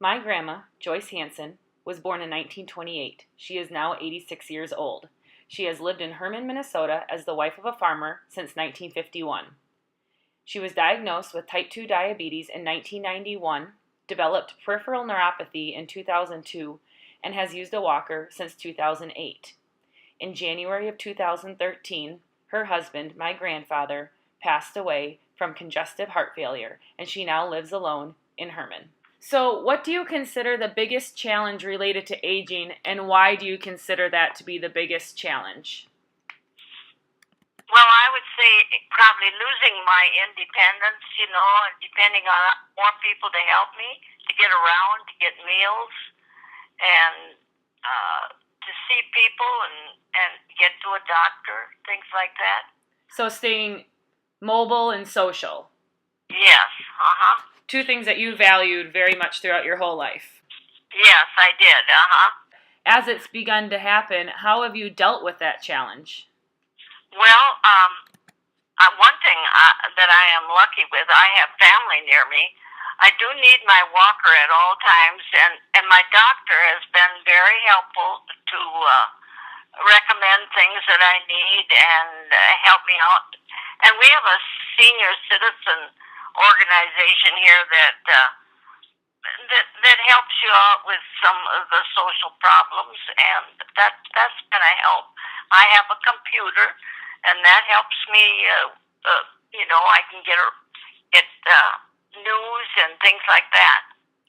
My grandma, Joyce Hanson, was born in 1928. She is now 86 years old. She has lived in Herman, Minnesota as the wife of a farmer since 1951. She was diagnosed with type 2 diabetes in 1991, developed peripheral neuropathy in 2002, and has used a walker since 2008. In January of 2013, her husband, my grandfather, passed away from congestive heart failure, and she now lives alone in Herman. So, what do you consider the biggest challenge related to aging, and why do you consider that to be the biggest challenge? Well, I would say probably losing my independence, and depending on more people to help me, to get around, to get meals, and to see people and get to a doctor, things like that. So, staying mobile and social. Yes, Two things that you valued very much throughout your whole life. Yes, I did, As it's begun to happen, how have you dealt with that challenge? Well, one thing that I am lucky with, I have family near me. I do need my walker at all times, and my doctor has been very helpful to recommend things that I need and help me out. And we have a senior citizen organization here that helps you out with some of the social problems, and that's been a help. I have a computer, and that helps me. I can get news and things like that.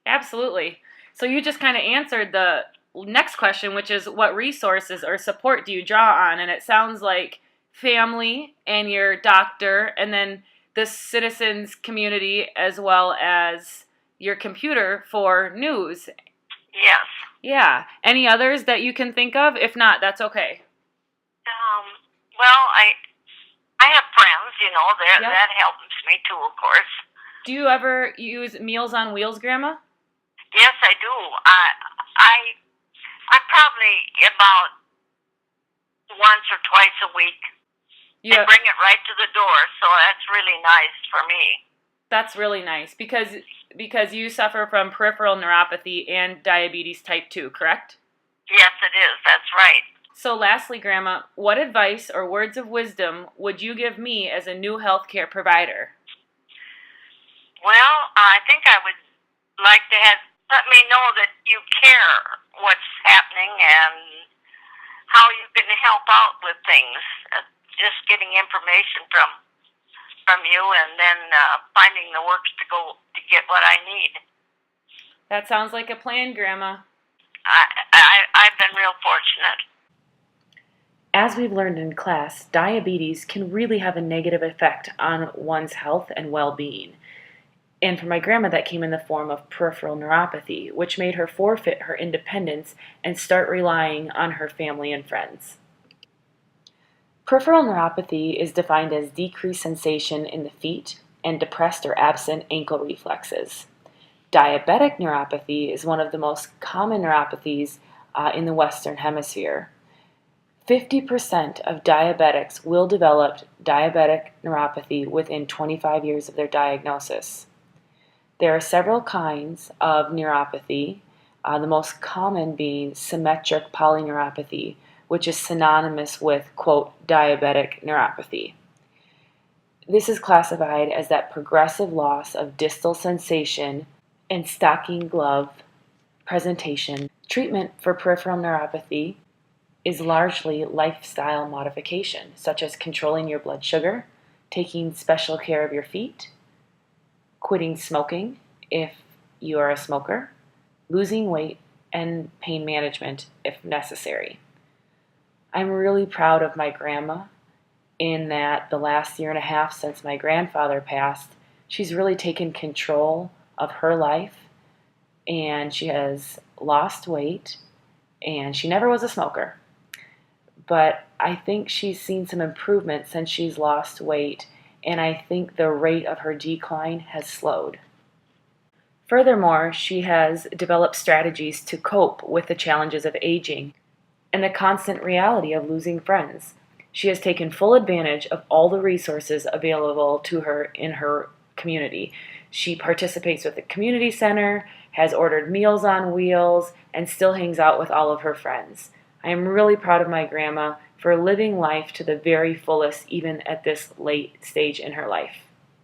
Absolutely. So you just kind of answered the next question, which is what resources or support do you draw on? And it sounds like family and your doctor, and then the citizens community, as well as your computer for news. Yes. Yeah. Any others that you can think of? If not, that's okay. Well, I have friends, that helps me too, of course. Do you ever use Meals on Wheels, Grandma? Yes, I do. I probably about once or twice a week. They bring it right to the door, so that's really nice for me. That's really nice because you suffer from peripheral neuropathy and diabetes type 2, correct? Yes, it is. That's right. So lastly, Grandma, what advice or words of wisdom would you give me as a new healthcare provider? Well, I think I would like to let me know that you care what's happening and how you can help out with things. Just getting information from you, and then finding the works to go to get what I need. That sounds like a plan, Grandma. I've been real fortunate. As we've learned in class, diabetes can really have a negative effect on one's health and well-being. And for my grandma, that came in the form of peripheral neuropathy, which made her forfeit her independence and start relying on her family and friends. Peripheral neuropathy is defined as decreased sensation in the feet and depressed or absent ankle reflexes. Diabetic neuropathy is one of the most common neuropathies in the Western Hemisphere. 50% of diabetics will develop diabetic neuropathy within 25 years of their diagnosis. There are several kinds of neuropathy, the most common being symmetric polyneuropathy, which is synonymous with, quote, diabetic neuropathy. This is classified as that progressive loss of distal sensation and stocking glove presentation. Treatment for peripheral neuropathy is largely lifestyle modification, such as controlling your blood sugar, taking special care of your feet, quitting smoking if you are a smoker, losing weight, and pain management if necessary. I'm really proud of my grandma in that the last year and a half since my grandfather passed, she's really taken control of her life, and she has lost weight, and she never was a smoker. But I think she's seen some improvement since she's lost weight, and I think the rate of her decline has slowed. Furthermore, she has developed strategies to cope with the challenges of aging and the constant reality of losing friends. She has taken full advantage of all the resources available to her in her community. She participates with the community center, has ordered Meals on Wheels, and still hangs out with all of her friends. I am really proud of my grandma for living life to the very fullest, even at this late stage in her life.